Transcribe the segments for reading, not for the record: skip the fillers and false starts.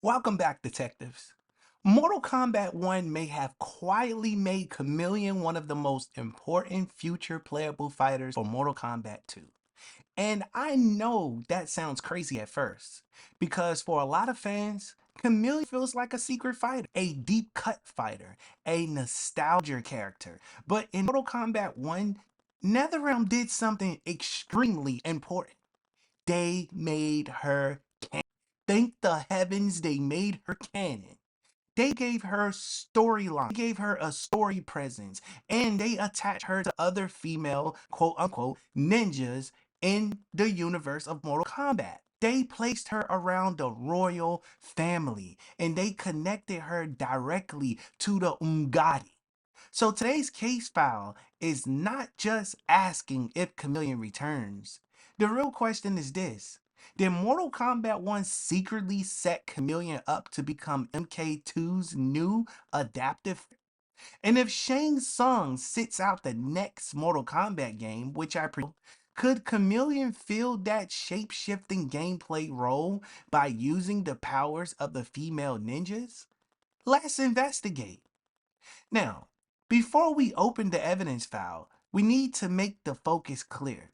Welcome back, detectives. Mortal Kombat 1 may have quietly made Khameleon one of the most important future playable fighters for Mortal Kombat 2. And I know that sounds crazy at first, because for a lot of fans, Khameleon feels like a secret fighter, a deep cut fighter, a nostalgia character. But in Mortal Kombat 1, NetherRealm did something extremely important. They made her canon. Thank the heavens they made her canon. They gave her storyline, they gave her a story presence, and they attached her to other female quote unquote ninjas in the universe of Mortal Kombat. They placed her around the royal family and they connected her directly to the Umgadi. So today's case file is not just asking if Khameleon returns. The real question is this: did Mortal Kombat 1 secretly set Khameleon up to become Mk2's new adaptive? And if Shang Tsung sits out the next Mortal Kombat game, which I predict, could Khameleon fill that shape-shifting gameplay role by using the powers of the female ninjas? Let's investigate. Now, before we open the evidence file, we need to make the focus clear.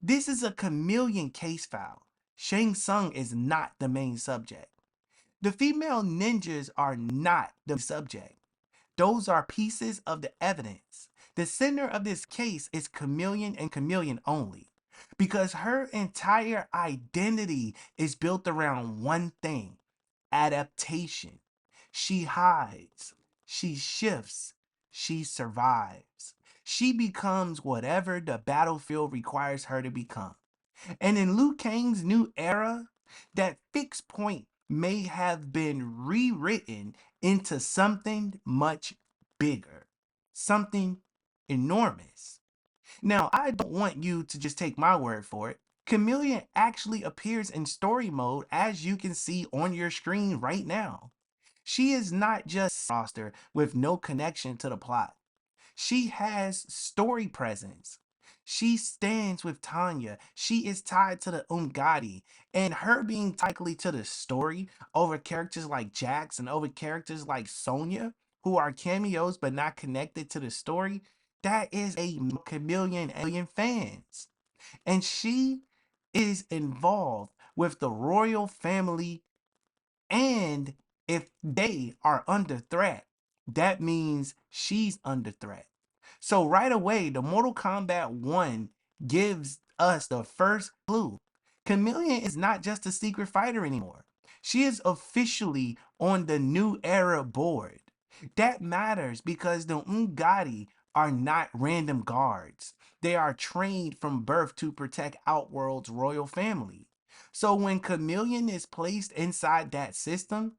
This is a Khameleon case file. Shang Tsung is not the main subject. The female ninjas are not the subject. Those are pieces of the evidence. The center of this case is Khameleon and Khameleon only, because her entire identity is built around one thing: adaptation. She hides, she shifts, she survives. She becomes whatever the battlefield requires her to become. And in Liu Kang's new era, that fixed point may have been rewritten into something much bigger, something enormous. Now, I don't want you to just take my word for it. Chameleon actually appears in story mode, as you can see on your screen right now. She is not just a roster with no connection to the plot. She has story presence. She stands with Tanya. She is tied to the Umgadi. And her being tied to the story over characters like Jax and over characters like Sonya, who are cameos but not connected to the story, that is a chameleon alien fans. And she is involved with the royal family, and if they are under threat, that means she's under threat. So right away, the Mortal Kombat 1 gives us the first clue. Chameleon is not just a secret fighter anymore. She is officially on the new era board. That matters because the Umgadi are not random guards. They are trained from birth to protect Outworld's royal family. So when Chameleon is placed inside that system,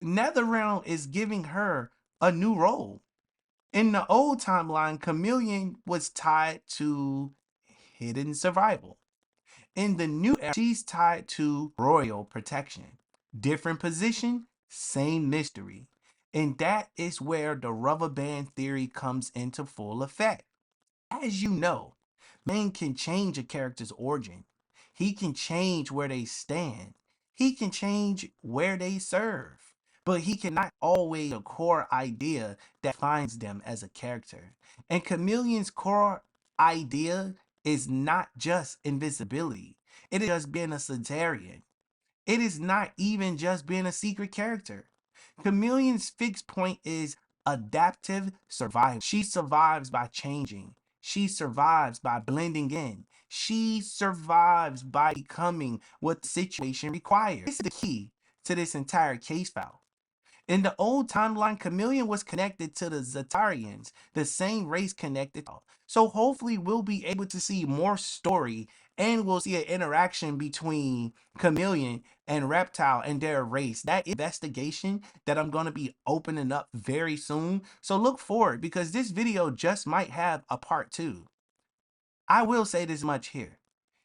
NetherRealm is giving her a new role. In the old timeline, Chameleon was tied to hidden survival. In the new era, she's tied to royal protection. Different position, same mystery. And that is where the rubber band theory comes into full effect. As you know, man can change a character's origin. He can change where they stand. He can change where they serve. But he cannot always a core idea that finds them as a character. And Chameleon's core idea is not just invisibility. It is just being a Zaterran. It is not even just being a secret character. Chameleon's fixed point is adaptive survival. She survives by changing. She survives by blending in. She survives by becoming what the situation requires. This is the key to this entire case file. In the old timeline, Khameleon was connected to the Zaterrans, the same race connected. So hopefully we'll be able to see more story and we'll see an interaction between Khameleon and Reptile and their race. That investigation that I'm going to be opening up very soon. So look forward, because this video just might have a part 2. I will say this much here.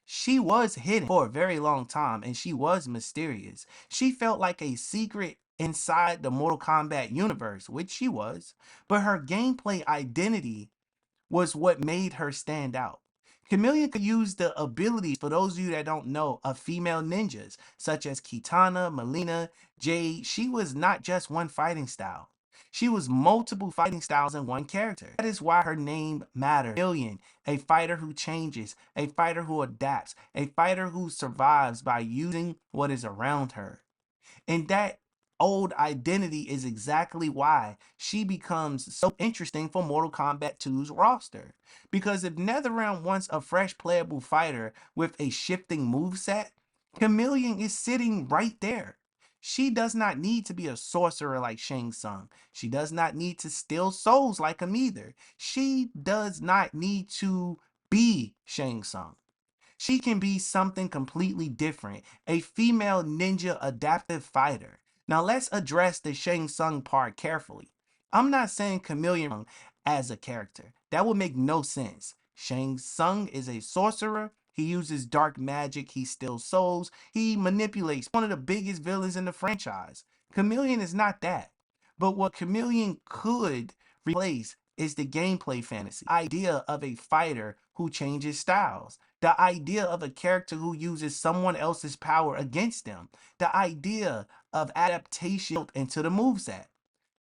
She was hidden for a very long time and she was mysterious. She felt like a secret inside the Mortal Kombat universe, which she was, but her gameplay identity was what made her stand out. Khameleon could use the abilities, for those of you that don't know, of female ninjas, such as Kitana, Melina, Jade. She was not just one fighting style. She was multiple fighting styles in one character. That is why her name matters. Khameleon, a fighter who changes, a fighter who adapts, a fighter who survives by using what is around her. And that old identity is exactly why she becomes so interesting for Mortal Kombat 2's roster. Because if NetherRealm wants a fresh playable fighter with a shifting moveset, Khameleon is sitting right there. She does not need to be a sorcerer like Shang Tsung. She does not need to steal souls like him either. She does not need to be Shang Tsung. She can be something completely different, a female ninja adaptive fighter. Now let's address the Shang Tsung part carefully. I'm not saying Khameleon as a character. That would make no sense. Shang Tsung is a sorcerer. He uses dark magic. He steals souls. He manipulates one of the biggest villains in the franchise. Khameleon is not that. But what Khameleon could replace is the gameplay fantasy idea of a fighter who changes styles, the idea of a character who uses someone else's power against them, the idea of adaptation into the moveset.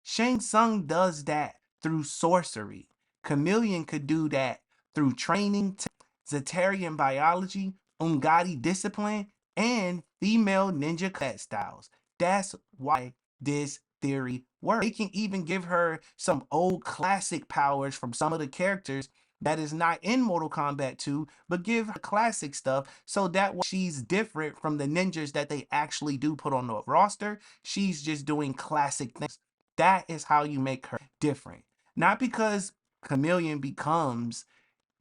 Shang Tsung does that through sorcery. Khameleon could do that through training, Zaterran biology, Umgadi discipline, and female ninja cut styles. That's why this theory works. They can even give her some old classic powers from some of the characters that is not in Mortal Kombat 2, but give her classic stuff so that way she's different from the ninjas that they actually do put on the roster. She's just doing classic things. That is how you make her different. Not because Khameleon becomes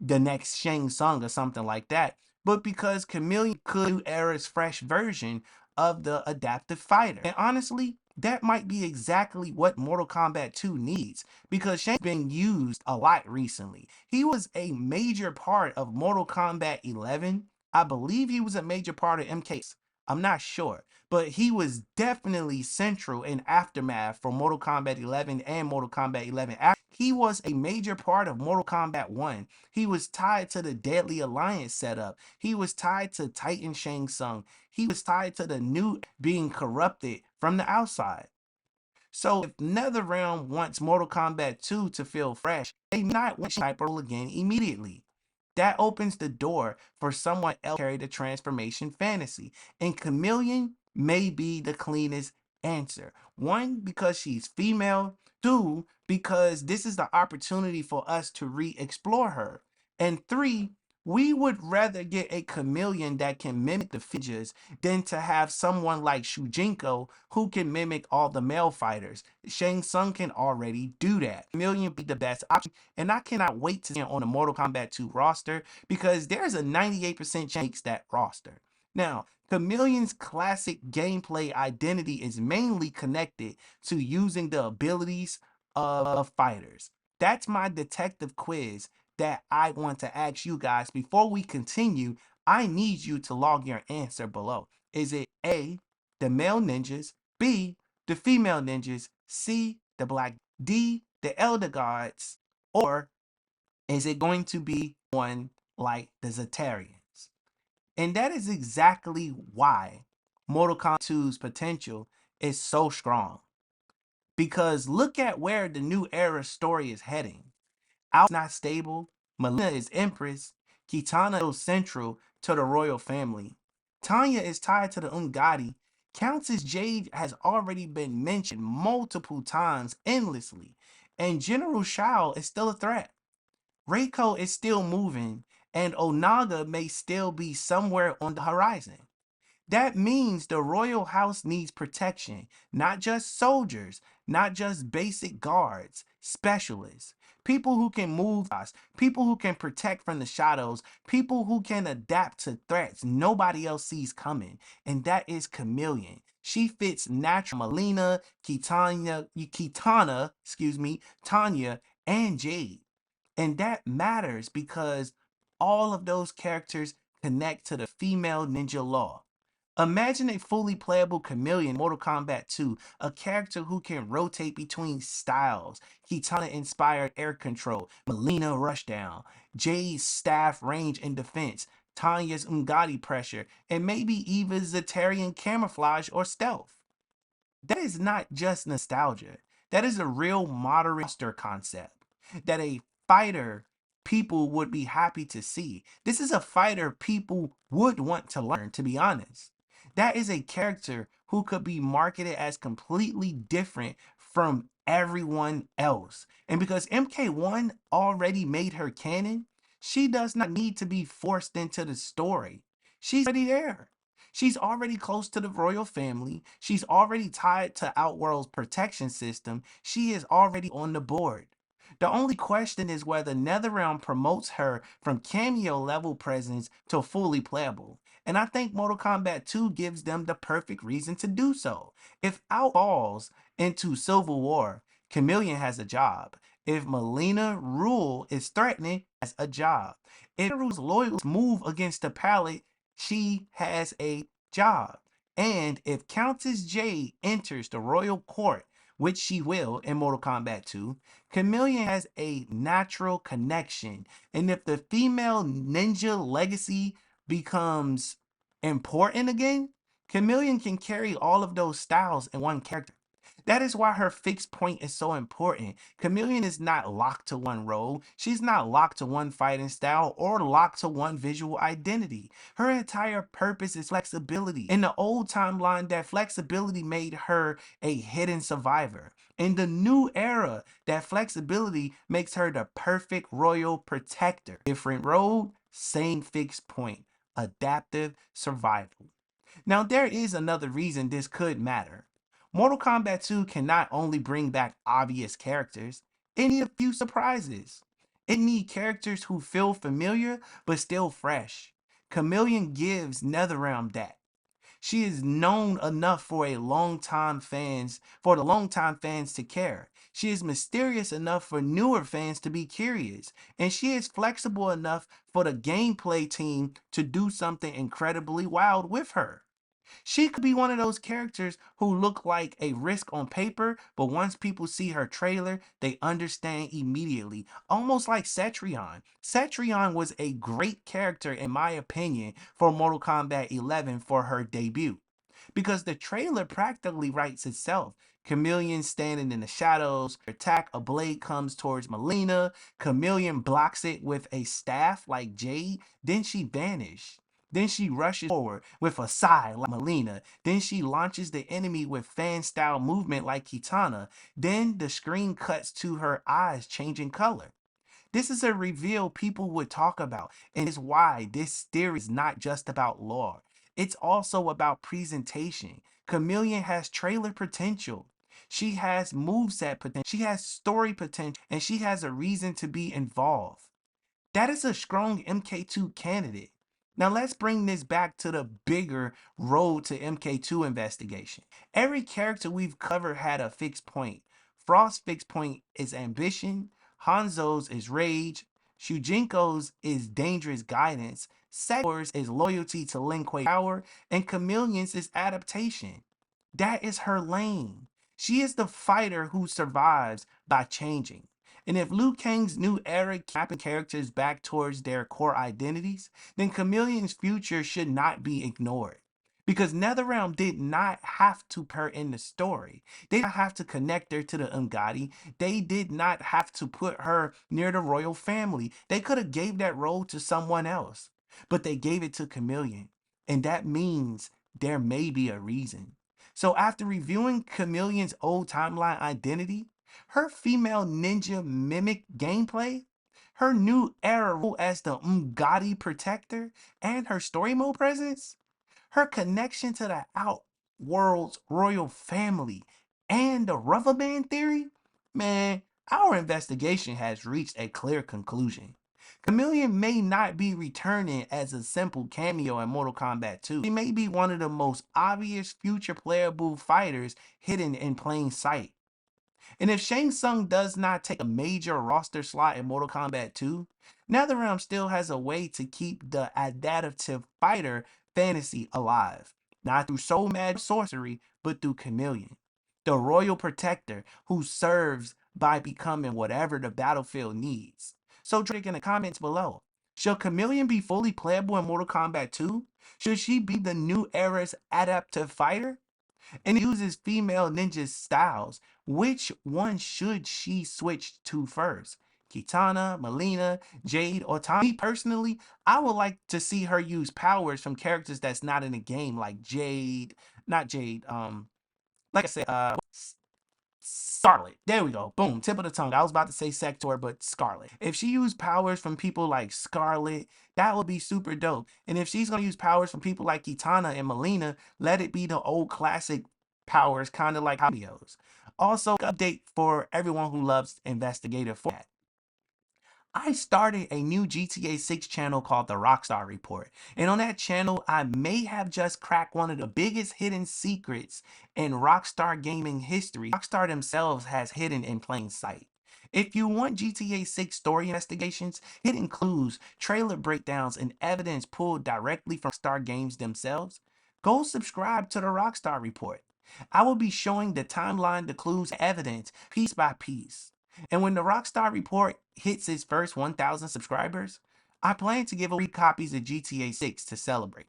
the next Shang Tsung or something like that, but because Khameleon could do Era's fresh version of the adaptive fighter. And honestly, that might be exactly what Mortal Kombat 2 needs, because Shang's been used a lot recently. He was a major part of Mortal Kombat 11. I believe he was a major part of Mk2. I'm not sure, but he was definitely central in Aftermath for Mortal Kombat 11 and Mortal Kombat 11. He was a major part of Mortal Kombat 1. He was tied to the Deadly Alliance setup. He was tied to Titan Shang Tsung. He was tied to the new being corrupted from the outside. So if NetherRealm wants Mortal Kombat 2 to feel fresh, they may not want Sniper again immediately. That opens the door for someone else to carry the transformation fantasy. And Khameleon may be the cleanest answer. One, because she's female. Two, because this is the opportunity for us to re-explore her. And three, we would rather get a Khameleon that can mimic the features than to have someone like Shujinko who can mimic all the male fighters. Shang Tsung can already do that. Khameleon would be the best option, and I cannot wait to see him on the Mortal Kombat 2 roster because there's a 98% chance that roster. Now, Khameleon's classic gameplay identity is mainly connected to using the abilities of fighters. That's my detective quiz that I want to ask you guys. Before we continue, I need you to log your answer below. Is it A, the male ninjas, B, the female ninjas, C, the black, D, the elder gods, or is it going to be one like the Zaterrans? And that is exactly why Mortal Kombat 2's potential is so strong. Because look at where the new era story is heading. Out's not stable. Melina is Empress. Kitana is central to the royal family. Tanya is tied to the Umgadi. Countess Jade has already been mentioned multiple times endlessly. And General Shao is still a threat. Reiko is still moving. And Onaga may still be somewhere on the horizon. That means the royal house needs protection, not just soldiers, not just basic guards, specialists, people who can move us, people who can protect from the shadows, people who can adapt to threats nobody else sees coming. And that is Khameleon. She fits natural. Melina, Tanya, and Jade. And that matters because all of those characters connect to the female ninja law. Imagine a fully playable Khameleon in Mortal Kombat 2, a character who can rotate between styles, Kitana-inspired air control, Melina rushdown, Jade's staff range and defense, Tanya's Umgadi pressure, and maybe even Zaterran camouflage or stealth. That is not just nostalgia. That is a real modern roster concept that a fighter people would be happy to see. This is a fighter people would want to learn, to be honest. That is a character who could be marketed as completely different from everyone else. And because MK1 already made her canon, she does not need to be forced into the story. She's already there. She's already close to the royal family. She's already tied to Outworld's protection system. She is already on the board. The only question is whether NetherRealm promotes her from cameo level presence to fully playable. And I think Mortal Kombat 2 gives them the perfect reason to do so. If Out falls into Civil War, Khameleon has a job. If Melina Rule is threatening, has a job. If Rule's loyals move against the palette, she has a job. And if Countess Jade enters the royal court, which she will in Mortal Kombat 2, Khameleon has a natural connection. And if the female ninja legacy becomes important again, Khameleon can carry all of those styles in one character. That is why her fixed point is so important. Khameleon is not locked to one role. She's not locked to one fighting style or locked to one visual identity. Her entire purpose is flexibility. In the old timeline, that flexibility made her a hidden survivor. In the new era, that flexibility makes her the perfect royal protector. Different road, same fixed point. Adaptive survival. Now, there is another reason this could matter. Mortal Kombat 2 can not only bring back obvious characters, it needs a few surprises. It needs characters who feel familiar but still fresh. Khameleon gives NetherRealm that. She is known enough for the longtime fans to care. She is mysterious enough for newer fans to be curious, and she is flexible enough for the gameplay team to do something incredibly wild with her. She could be one of those characters who look like a risk on paper, but once people see her trailer, they understand immediately. Almost like Zaterran. Zaterran was a great character, in my opinion, for Mortal Kombat 11 for her debut. Because the trailer practically writes itself. Khameleon standing in the shadows, attack, a blade comes towards Melina. Khameleon blocks it with a staff like Jade, then she vanished. Then she rushes forward with a sigh like Melina. Then she launches the enemy with fan-style movement like Kitana. Then the screen cuts to her eyes changing color. This is a reveal people would talk about, and it's why this theory is not just about lore. It's also about presentation. Khameleon has trailer potential. She has moveset potential. She has story potential, and she has a reason to be involved. That is a strong Mk2 candidate. Now let's bring this back to the bigger road to Mk2 investigation. Every character we've covered had a fixed point. Frost's fixed point is ambition, Hanzo's is rage, Shujinko's is dangerous guidance, Sektor's is loyalty to Lin Kuei's power, and Khameleon's is adaptation. That is her lane. She is the fighter who survives by changing. And if Liu Kang's new era snapping characters back towards their core identities, then Khameleon's future should not be ignored. Because NetherRealm did not have to put her in the story. They did not have to connect her to the Umgadi. They did not have to put her near the royal family. They could have gave that role to someone else. But they gave it to Khameleon. And that means there may be a reason. So after reviewing Khameleon's old timeline identity, her female ninja mimic gameplay, her new era role as the Umgadi protector, and her story mode presence, her connection to the Outworld's royal family, and the rubber band theory, man, our investigation has reached a clear conclusion. Khameleon may not be returning as a simple cameo in Mortal Kombat 2. She may be one of the most obvious future playable fighters hidden in plain sight. And if Shang Tsung does not take a major roster slot in Mortal Kombat 2, NetherRealm still has a way to keep the adaptive fighter fantasy alive. not through soul magic sorcery, but through Khameleon, the royal protector who serves by becoming whatever the battlefield needs. So drink in the comments below. Should Khameleon be fully playable in Mortal Kombat 2? Should she be the new era's adaptive fighter? And uses female ninja styles. Which one should she switch to first? Kitana, Melina, Jade, or Tommy? Personally, I would like to see her use powers from characters that's not in the game, like Jade, not Jade, like I said, Scarlet. There we go. Boom. Tip of the tongue. I was about to say Sector, but Scarlet. If she used powers from people like Scarlet, that would be super dope. And if she's going to use powers from people like Kitana and Melina, let it be the old classic powers, kind of like Camilleon's. Also, update for everyone who loves investigative format. I started a new GTA 6 channel called the Rockstar Report. And on that channel, I may have just cracked one of the biggest hidden secrets in Rockstar gaming history. Rockstar themselves has hidden in plain sight. If you want GTA 6 story investigations, hidden clues, trailer breakdowns, and evidence pulled directly from Rockstar Games themselves, go subscribe to the Rockstar Report. I will be showing the timeline, the clues, evidence, piece by piece. And when the Rockstar Report hits its first 1,000 subscribers, I plan to give away copies of GTA 6 to celebrate.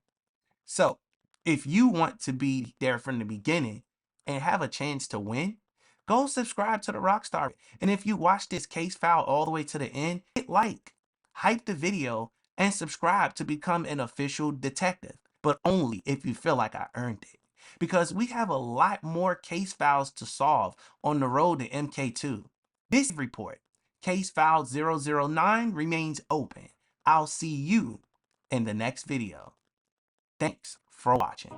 So, if you want to be there from the beginning and have a chance to win, go subscribe to the Rockstar. And if you watch this case file all the way to the end, hit like, hype the video, and subscribe to become an official detective. But only if you feel like I earned it. Because we have a lot more case files to solve on the road to Mk2. This report, case file 009, remains open. I'll see you in the next video. Thanks for watching.